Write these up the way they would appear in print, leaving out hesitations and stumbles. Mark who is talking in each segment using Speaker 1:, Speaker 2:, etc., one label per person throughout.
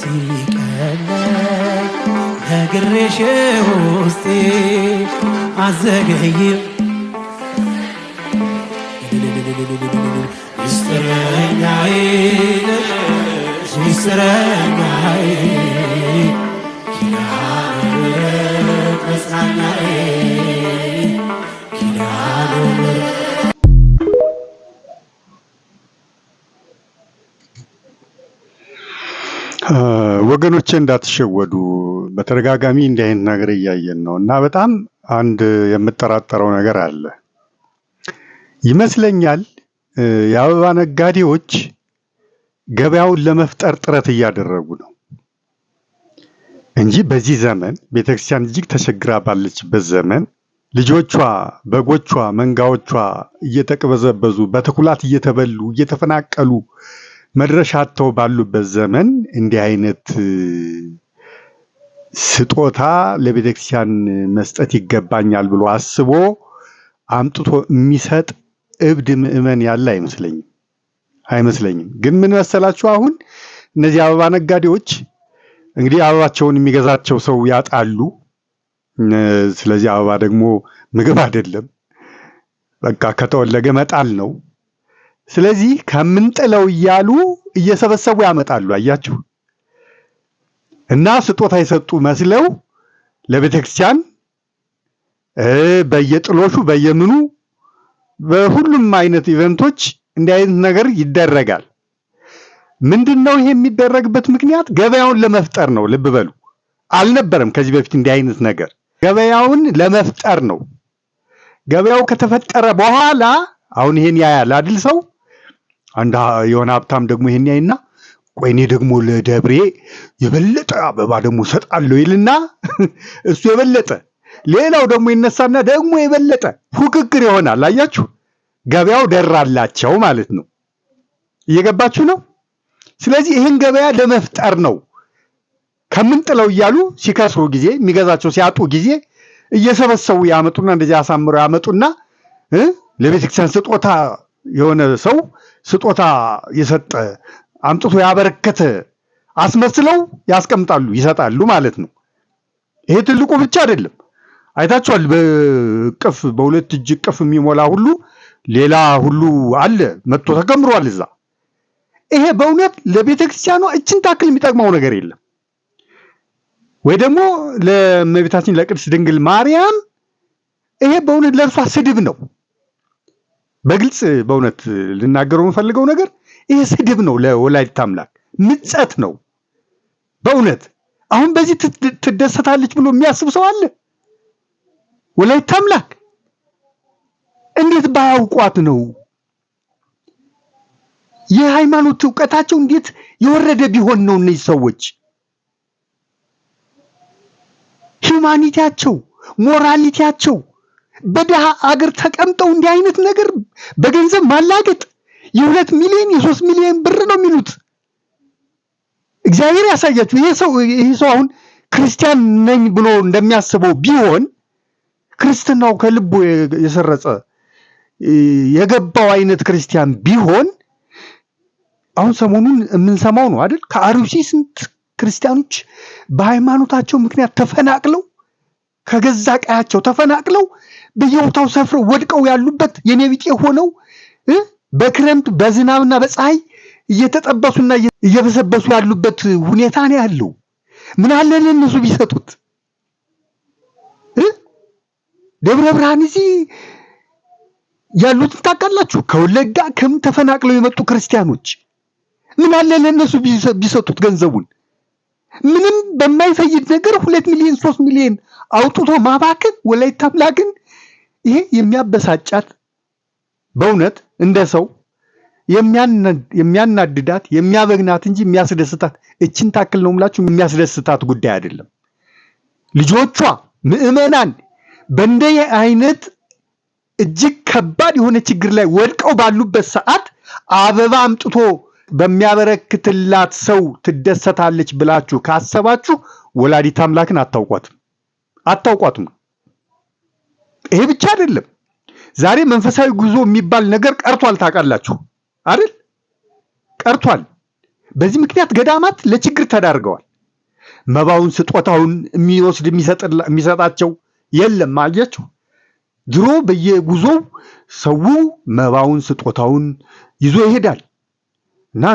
Speaker 1: ሲቀለይ ነግሬሽ ውስጤ አዘገይም ሚስጥረኛዬ ሚስጥረኛዬ ኪዳነ ምሕረት መጽናኛዬ ኪዳነ ምሕረት
Speaker 2: ወገኖቼ እንዳትሸወዱ በተደጋጋሚ እንዲህ አይነት ነገር እያየን ነው እና በጣም አንድ የምጠራጠረው ነገር አለ ይመስለኛል። የአበባ ነጋዴዎች ገበያውን ለመፍጠር ጥረት እያደረጉ ነው እንጂ በዚህ ዘመን ቤተክርስቲያን እጅግ ተቸግራ ባለችበት ዘመን ልጆቿ፣ በጎቿ፣ መንጋዎቿ እየተቅበዘበዙ በተኩላት እየተበሉ እየተፈናቀሉ መድረሻ አጥተው ባሉበት ዘመን እንዲህ አይነት ስጦታ ለቤተክርስቲያን መስጠት ይገባኛል ብሎ አስቦ አምጥቶ የሚሰጥ እብድ ምእመን ያለ አይመስለኝም። ግን ምን መሰላችሁ፣ አሁን እነዚህ አበባ ነጋዴዎች እንግዲህ አበባቸውን የሚገዛቸው ሰው ያጣሉ። ስለዚህ አበባ ደግሞ ምግብ አይደለም፣ በቃ ከተወለገ መጣል ነው። ስለዚህ ከምንጥለው እያሉ እየሰበሰቡ ያመጣሉ። አያችሁ፣ እና ስጦታ የሰጡ መስለው ለቤተክርስቲያን በየጥሎሹ በየምኑ በሁሉም አይነት ኢቨንቶች እንዲህ አይነት ነገር ይደረጋል። ምንድነው ይሄ የሚደረግበት ምክንያት? ገበያውን ለመፍጠር ነው። ልብ በሉ፣ አልነበረም ከዚህ በፊት እንዲህ አይነት ነገር። ገበያውን ለመፍጠር ነው። ገበያው ከተፈጠረ በኋላ አሁን ይሄን ያያል አይደል ሰው። አንድ የሆነ ሀብታም ደግሞ ይሄን ያይና ቆይ እኔ ደግሞ ለደብሬ የበለጠ አበባ ደግሞ ሰጣለሁ ይልና እሱ የበለጠ ሌላው ደግሞ ይነሳና ደግሞ የበለጠ ፉክክር ይሆናል። አያችሁ፣ ገበያው ደራላቸው ማለት ነው። እየገባችሁ ነው? ስለዚህ ይህን ገበያ ለመፍጠር ነው። ከምንጥለው እያሉ ሲከስሩ ጊዜ የሚገዛቸው ሲያጡ ጊዜ እየሰበሰቡ ያመጡና እንደዚህ አሳምረው ያመጡና ለቤተክርስቲያን ስጦታ የሆነ ሰው ስጦታ የሰጠ አምጥቶ ያበረከተ አስመስለው ያስቀምጣሉ፣ ይሰጣሉ ማለት ነው። ይሄ ትልቁ ብቻ አይደለም። አይታችኋል፣ በቅፍ በሁለት እጅ ቅፍ የሚሞላ ሁሉ ሌላ ሁሉ አለ መጥቶ ተከምሯል እዛ። ይሄ በእውነት ለቤተክርስቲያኗ እችን ታክል የሚጠቅመው ነገር የለም። ወይ ደግሞ ለእመቤታችን ለቅድስት ድንግል ማርያም ይሄ በእውነት ለእርሷ ስድብ ነው። በግልጽ በእውነት ልናገረው የምፈልገው ነገር ይሄ ስድብ ነው፣ ለወላዲተ አምላክ ምጸት ነው በእውነት። አሁን በዚህ ትደሰታለች ብሎ የሚያስብ ሰው አለ? ወላዲተ አምላክ እንዴት ባያውቋት ነው? የሃይማኖት ዕውቀታቸው እንዴት የወረደ ቢሆን ነው? እነዚህ ሰዎች ሂዩማኒቲያቸው፣ ሞራሊቲያቸው በደሃ አገር ተቀምጠው እንዲህ አይነት ነገር በገንዘብ ማላገጥ የ2 ሚሊዮን የ3 ሚሊዮን ብር ነው የሚሉት። እግዚአብሔር ያሳያችሁ። ይሄ ሰው አሁን ክርስቲያን ነኝ ብሎ እንደሚያስበው ቢሆን ክርስትናው ከልቡ የሰረጸ የገባው አይነት ክርስቲያን ቢሆን አሁን ሰሞኑን የምንሰማው ነው አይደል? ከአሩሲ ስንት ክርስቲያኖች በሃይማኖታቸው ምክንያት ተፈናቅለው ከገዛ ቀያቸው ተፈናቅለው በየቦታው ሰፍረው ወድቀው ያሉበት የኔ ቢጤ ሆነው በክረምት በዝናብና በፀሐይ እየተጠበሱና እየበሰበሱ ያሉበት ሁኔታ ነው ያለው። ምን አለ ለነሱ ቢሰጡት? ደብረ ብርሃን እዚህ ያሉት ታውቃላችሁ፣ ከወለጋ ከምን ተፈናቅለው የመጡ ክርስቲያኖች ምን አለ ለነሱ ቢሰጡት ገንዘቡን? ምንም በማይፈይድ ነገር 2 ሚሊዮን 3 ሚሊዮን አውጥቶ ማባከን ወላዲተ አምላክን ይሄ የሚያበሳጫት በእውነት እንደ ሰው የሚያናድዳት የሚያበግናት እንጂ የሚያስደስታት እችን ታክል ነው የምላችሁ። የሚያስደስታት ጉዳይ አይደለም። ልጆቿ ምዕመናን በእንደ አይነት እጅግ ከባድ የሆነ ችግር ላይ ወድቀው ባሉበት ሰዓት አበባ አምጥቶ በሚያበረክትላት ሰው ትደሰታለች ብላችሁ ካሰባችሁ ወላዲተ አምላክን አታውቋትም። ይሄ ብቻ አይደለም። ዛሬ መንፈሳዊ ጉዞ የሚባል ነገር ቀርቷል። ታውቃላችሁ አይደል? ቀርቷል። በዚህ ምክንያት ገዳማት ለችግር ተዳርገዋል። መባውን ስጦታውን የሚወስድ የሚሰጣቸው የለም። አያችሁ፣ ድሮ በየጉዞው ሰው መባውን ስጦታውን ይዞ ይሄዳል እና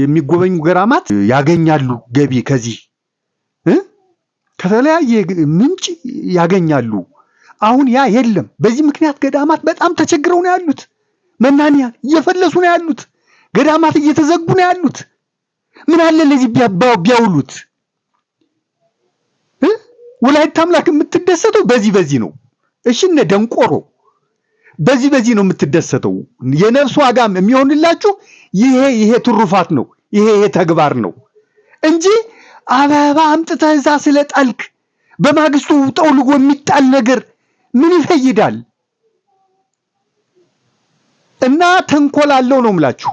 Speaker 2: የሚጎበኙ ገዳማት ያገኛሉ ገቢ ከዚህ ከተለያየ ምንጭ ያገኛሉ። አሁን ያ የለም። በዚህ ምክንያት ገዳማት በጣም ተቸግረው ነው ያሉት። መናንያን እየፈለሱ ነው ያሉት። ገዳማት እየተዘጉ ነው ያሉት። ምን አለ ለዚህ ቢያውሉት? ወላዲተ አምላክ የምትደሰተው በዚህ ነው። እሺ እነ ደንቆሮ በዚህ ነው የምትደሰተው። የነፍስ ዋጋም የሚሆንላችሁ ይሄ ትሩፋት ነው፣ ይሄ ተግባር ነው እንጂ አበባ አምጥተህ እዛ ስለጣልክ በማግስቱ ጠውልጎ የሚጣል ነገር ምን ይፈይዳል? እና ተንኮል አለው ነው የምላችሁ።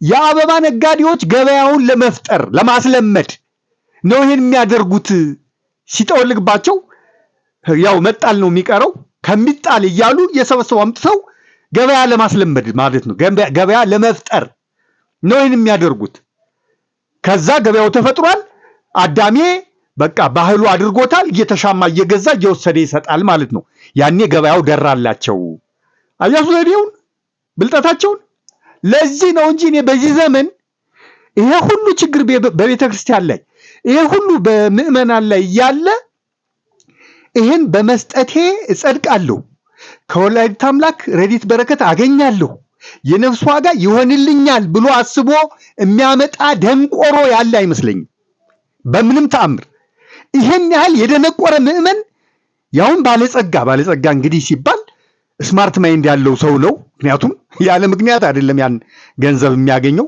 Speaker 2: የአበባ ነጋዴዎች ገበያውን ለመፍጠር ለማስለመድ ነው ይሄን የሚያደርጉት። ሲጠወልግባቸው ያው መጣል ነው የሚቀረው፣ ከሚጣል እያሉ የሰበሰቡ አምጥተው ገበያ ለማስለመድ ማለት ነው። ገበያ ለመፍጠር ነው ይሄን የሚያደርጉት። ከዛ ገበያው ተፈጥሯል። አዳሜ በቃ ባህሉ አድርጎታል። እየተሻማ እየገዛ እየወሰደ ይሰጣል ማለት ነው። ያኔ ገበያው ደራላቸው። አያሱ ዘዴውን ብልጠታቸውን። ለዚህ ነው እንጂ እኔ በዚህ ዘመን ይሄ ሁሉ ችግር በቤተ ክርስቲያን ላይ ይሄ ሁሉ በምዕመናን ላይ ያለ ይሄን በመስጠቴ እጸድቃለሁ፣ ከወላዲተ አምላክ ረድኤት በረከት አገኛለሁ፣ የነፍስ ዋጋ ይሆንልኛል ብሎ አስቦ የሚያመጣ ደንቆሮ ያለ አይመስለኝም በምንም ተአምር። ይሄን ያህል የደነቆረ ምዕመን ያውን ባለጸጋ እንግዲህ ሲባል ስማርት ማይንድ ያለው ሰው ነው። ምክንያቱም ያለ ምክንያት አይደለም ያን ገንዘብ የሚያገኘው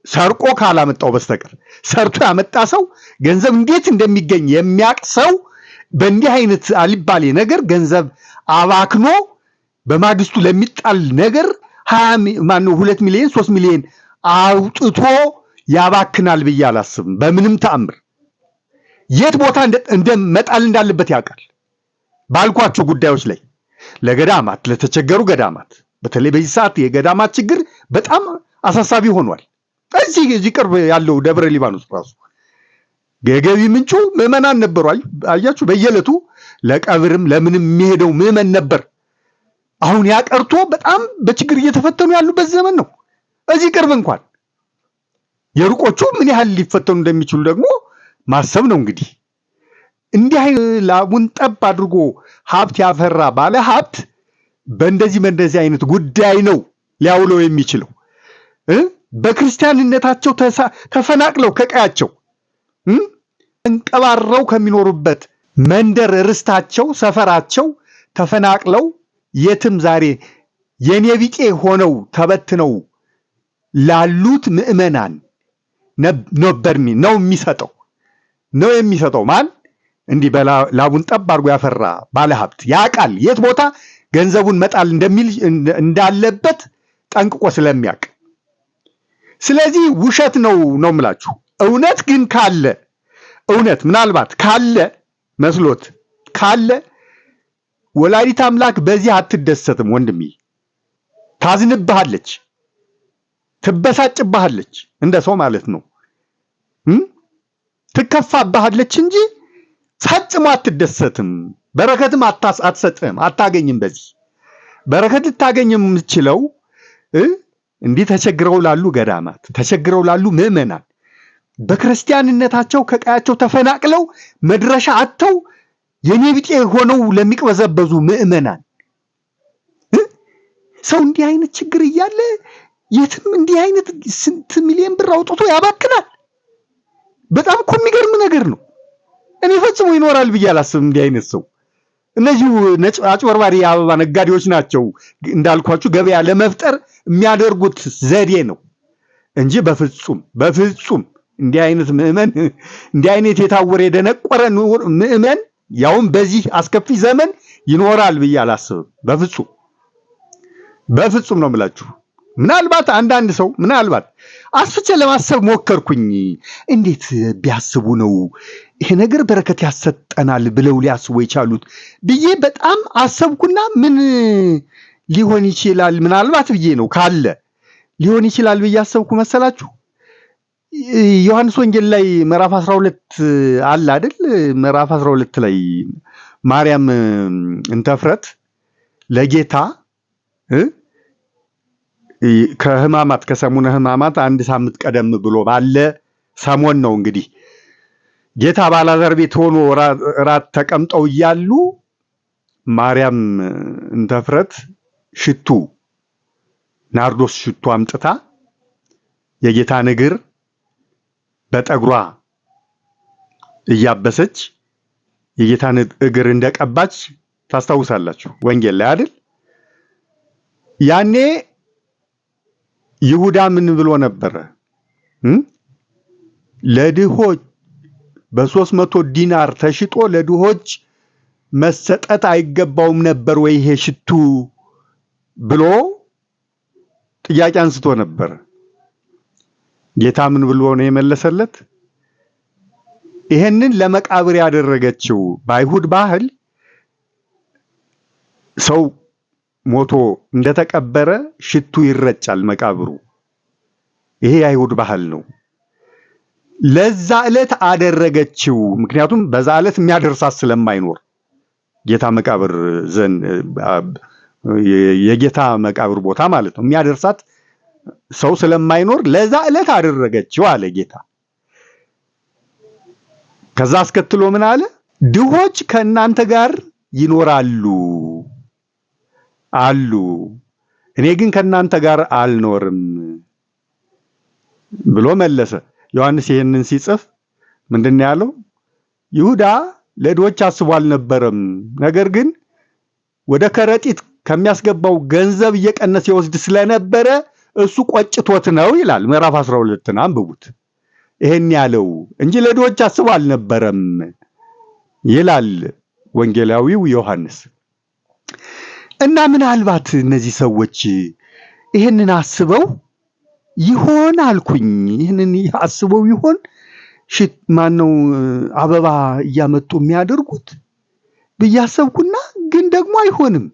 Speaker 2: ሰርቆ ካላመጣው በስተቀር። ሰርቶ ያመጣ ሰው ገንዘብ እንዴት እንደሚገኝ የሚያውቅ ሰው በእንዲህ አይነት አልባሌ ነገር ገንዘብ አባክኖ በማግስቱ ለሚጣል ነገር 2 ሚሊዮን 3 ሚሊዮን አውጥቶ ያባክናል ብዬ አላስብም በምንም ተአምር። የት ቦታ እንደመጣል እንዳለበት ያውቃል። ባልኳቸው ጉዳዮች ላይ ለገዳማት ለተቸገሩ ገዳማት በተለይ በዚህ ሰዓት የገዳማት ችግር በጣም አሳሳቢ ሆኗል። እዚህ ቅርብ ያለው ደብረ ሊባኖስ ራሱ የገቢ ምንጩ ምዕመናን ነበሩ። አያችሁ፣ በየዕለቱ ለቀብርም ለምንም የሚሄደው ምዕመን ነበር። አሁን ያቀርቶ በጣም በችግር እየተፈተኑ ያሉበት ዘመን ነው። እዚህ ቅርብ እንኳን የሩቆቹ ምን ያህል ሊፈተኑ እንደሚችሉ ደግሞ ማሰብ ነው። እንግዲህ እንዲህ ላቡን ጠብ አድርጎ ሀብት ያፈራ ባለ ሀብት በእንደዚህ አይነት ጉዳይ ነው ሊያውለው የሚችለው። በክርስቲያንነታቸው ተፈናቅለው ከቀያቸው እንቀባረው ከሚኖሩበት መንደር ርስታቸው ሰፈራቸው ተፈናቅለው የትም ዛሬ የኔ ቢጤ ሆነው ተበትነው ላሉት ምዕመናን ነው የሚሰጠው ማን እንዲህ ላቡን ጠብ አድርጎ ያፈራ ባለሀብት ያውቃል የት ቦታ ገንዘቡን መጣል እንዳለበት ጠንቅቆ ስለሚያውቅ። ስለዚህ ውሸት ነው የምላችሁ። እውነት ግን ካለ ምናልባት ካለ መስሎት ካለ ወላዲተ አምላክ በዚህ አትደሰትም ወንድሜ። ታዝንብሃለች፣ ትበሳጭብሃለች፣ እንደ ሰው ማለት ነው። ትከፋብሃለች እንጂ ፈጽሞ አትደሰትም። በረከትም አትሰጥም፣ አታገኝም። በዚህ በረከት ልታገኝ የምትችለው እንዲህ ተቸግረው ላሉ ገዳማት፣ ተቸግረው ላሉ ምዕመናን በክርስቲያንነታቸው ከቀያቸው ተፈናቅለው መድረሻ አጥተው የኔ ቢጤ ሆነው ለሚቅበዘበዙ ምዕመናን ሰው እንዲህ አይነት ችግር እያለ የትም እንዲህ አይነት ስንት ሚሊዮን ብር አውጥቶ ያባክናል። በጣም እኮ የሚገርም ነገር ነው። እኔ ፈጽሞ ይኖራል ብዬ አላስብም እንዲህ አይነት ሰው። እነዚህ አጭበርባሪ የአበባ ነጋዴዎች ናቸው እንዳልኳችሁ ገበያ ለመፍጠር የሚያደርጉት ዘዴ ነው እንጂ በፍጹም እንዲህ አይነት ምዕመን እንዲህ አይነት የታወረ የደነቆረ ምዕመን ያውም በዚህ አስከፊ ዘመን ይኖራል ብዬ አላስብም። በፍጹም ነው የምላችሁ። ምናልባት አንዳንድ ሰው አስፍቼ ለማሰብ ሞከርኩኝ። እንዴት ቢያስቡ ነው ይሄ ነገር በረከት ያሰጠናል ብለው ሊያስቡ የቻሉት ብዬ በጣም አሰብኩና ምን ሊሆን ይችላል ምናልባት ብዬ ነው ካለ ሊሆን ይችላል ብዬ አሰብኩ መሰላችሁ። ዮሐንስ ወንጌል ላይ ምዕራፍ 12 አለ አይደል? ምዕራፍ 12 ላይ ማርያም እንተፍረት ለጌታ ከህማማት ከሰሙነ ህማማት አንድ ሳምንት ቀደም ብሎ ባለ ሰሞን ነው እንግዲህ ጌታ በአልዓዛር ቤት ሆኖ ራት ተቀምጠው እያሉ ማርያም እንተፍረት ሽቱ ናርዶስ ሽቱ አምጥታ የጌታን እግር በጠጉሯ እያበሰች የጌታን እግር እንደቀባች ታስታውሳላችሁ ወንጌል ላይ አይደል? ያኔ ይሁዳ ምን ብሎ ነበረ? ለድሆች በ300 ዲናር ተሽጦ ለድሆች መሰጠት አይገባውም ነበር ወይ ይሄ ሽቱ ብሎ ጥያቄ አንስቶ ነበር። ጌታ ምን ብሎ ነው የመለሰለት? ይሄንን ለመቃብር ያደረገችው በአይሁድ ባህል ሰው ሞቶ እንደተቀበረ ሽቱ ይረጫል መቃብሩ። ይሄ የአይሁድ ባህል ነው። ለዛ ዕለት አደረገችው። ምክንያቱም በዛ ዕለት የሚያደርሳት ስለማይኖር ጌታ መቃብር ዘንድ የጌታ መቃብር ቦታ ማለት ነው የሚያደርሳት ሰው ስለማይኖር ለዛ ዕለት አደረገችው አለ ጌታ። ከዛ አስከትሎ ምን አለ? ድሆች ከእናንተ ጋር ይኖራሉ አሉ፣ እኔ ግን ከእናንተ ጋር አልኖርም ብሎ መለሰ። ዮሐንስ ይሄንን ሲጽፍ ምንድነው ያለው? ይሁዳ ለድሆች አስቦ አልነበረም፣ ነገር ግን ወደ ከረጢት ከሚያስገባው ገንዘብ እየቀነሰ ይወስድ ስለነበረ እሱ ቆጭቶት ነው ይላል። ምዕራፍ 12 አንብቡት። ይሄን ያለው እንጂ ለድሆች አስቦ አልነበረም ይላል ወንጌላዊው ዮሐንስ። እና ምናልባት እነዚህ ሰዎች ይሄንን አስበው ይሆን አልኩኝ። ይሄንን አስበው ይሆን ማነው አበባ እያመጡ የሚያደርጉት ብያሰብኩና ግን ደግሞ አይሆንም።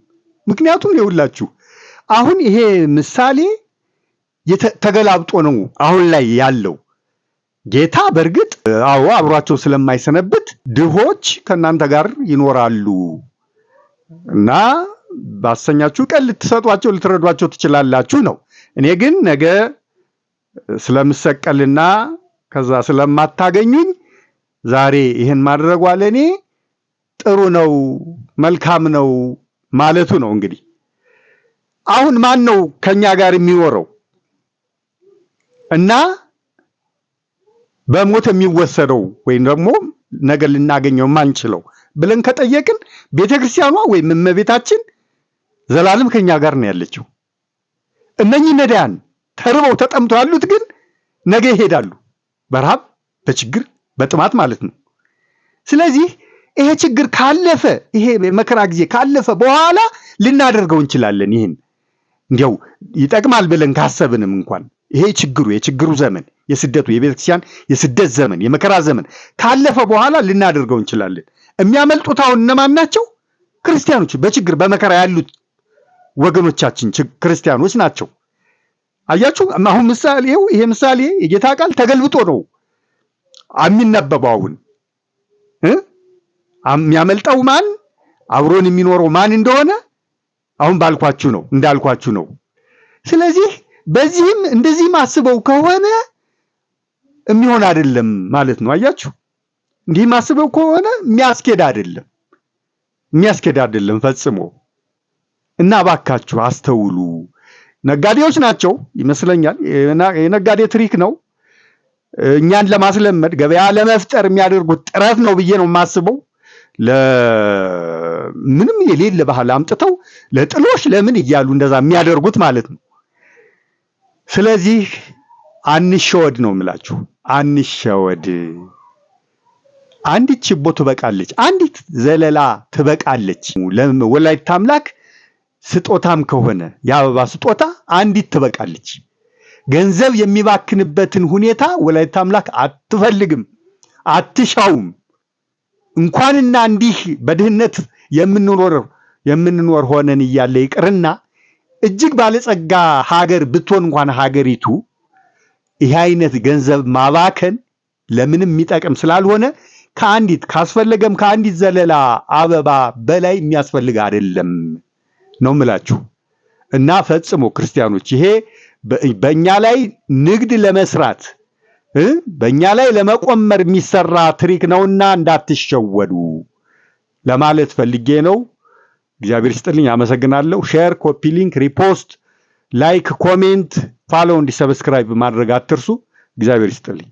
Speaker 2: ምክንያቱም ይኸውላችሁ አሁን ይሄ ምሳሌ ተገላብጦ ነው አሁን ላይ ያለው። ጌታ በእርግጥ አብሯቸው ስለማይሰነብት ድሆች ከእናንተ ጋር ይኖራሉ እና ባሰኛችሁ ቀን ልትሰጧቸው ልትረዷቸው ትችላላችሁ ነው። እኔ ግን ነገ ስለምሰቀልና ከዛ ስለማታገኙኝ ዛሬ ይሄን ማድረጓ ለኔ ጥሩ ነው መልካም ነው ማለቱ ነው። እንግዲህ አሁን ማን ነው ከኛ ጋር የሚኖረው እና በሞት የሚወሰደው ወይም ደግሞ ነገ ልናገኘው ማንችለው ብለን ከጠየቅን ቤተክርስቲያኗ ወይም እመቤታችን ዘላለም ከኛ ጋር ነው ያለችው። እነኚህ ነዳያን ተርበው ተጠምተው ያሉት ግን ነገ ይሄዳሉ፣ በረሃብ በችግር በጥማት ማለት ነው። ስለዚህ ይሄ ችግር ካለፈ ይሄ መከራ ጊዜ ካለፈ በኋላ ልናደርገው እንችላለን። ይሄን እንዲያው ይጠቅማል ብለን ካሰብንም እንኳን ይሄ የችግሩ ዘመን የስደቱ የቤተክርስቲያን የስደት ዘመን የመከራ ዘመን ካለፈ በኋላ ልናደርገው እንችላለን። የሚያመልጡት አሁን እነማን ናቸው? ክርስቲያኖች፣ በችግር በመከራ ያሉት ወገኖቻችን ክርስቲያኖች ናቸው። አያችሁ አሁን ምሳሌው ይሄ ምሳሌ የጌታ ቃል ተገልብጦ ነው የሚነበበው። አሁን የሚያመልጠው ማን አብሮን የሚኖረው ማን እንደሆነ አሁን ባልኳችሁ ነው እንዳልኳችሁ ነው። ስለዚህ በዚህም እንደዚህም አስበው ከሆነ የሚሆን አይደለም ማለት ነው። አያችሁ እንዲህም አስበው ከሆነ የሚያስኬድ አይደለም ፈጽሞ። እና ባካችሁ አስተውሉ። ነጋዴዎች ናቸው ይመስለኛል። የነጋዴ ትሪክ ነው እኛን ለማስለመድ ገበያ ለመፍጠር የሚያደርጉት ጥረት ነው ብዬ ነው የማስበው። ምንም የሌለ ባህል አምጥተው ለጥሎሽ ለምን እያሉ እንደዛ የሚያደርጉት ማለት ነው። ስለዚህ አንሸወድ ነው የምላችሁ፣ አንሸወድ። አንዲት ችቦ ትበቃለች፣ አንዲት ዘለላ ትበቃለች። ወላዲተ አምላክ ስጦታም ከሆነ የአበባ ስጦታ አንዲት ትበቃለች። ገንዘብ የሚባክንበትን ሁኔታ ወላዲተ አምላክ አትፈልግም፣ አትሻውም። እንኳንና እንዲህ በድህነት የምንኖር ሆነን እያለ ይቅርና እጅግ ባለጸጋ ሀገር ብትሆን እንኳን ሀገሪቱ ይህ አይነት ገንዘብ ማባከን ለምንም የሚጠቅም ስላልሆነ ካስፈለገም ከአንዲት ዘለላ አበባ በላይ የሚያስፈልግ አይደለም ነው የምላችሁ። እና ፈጽሞ ክርስቲያኖች ይሄ በእኛ ላይ ንግድ ለመስራት በእኛ ላይ ለመቆመር የሚሰራ ትሪክ ነውና እንዳትሸወዱ ለማለት ፈልጌ ነው። እግዚአብሔር ይስጥልኝ። አመሰግናለሁ። ሼር፣ ኮፒ ሊንክ፣ ሪፖስት፣ ላይክ፣ ኮሜንት፣ ፋሎ፣ ሰብስክራይብ ማድረግ አትርሱ። እግዚአብሔር ይስጥልኝ።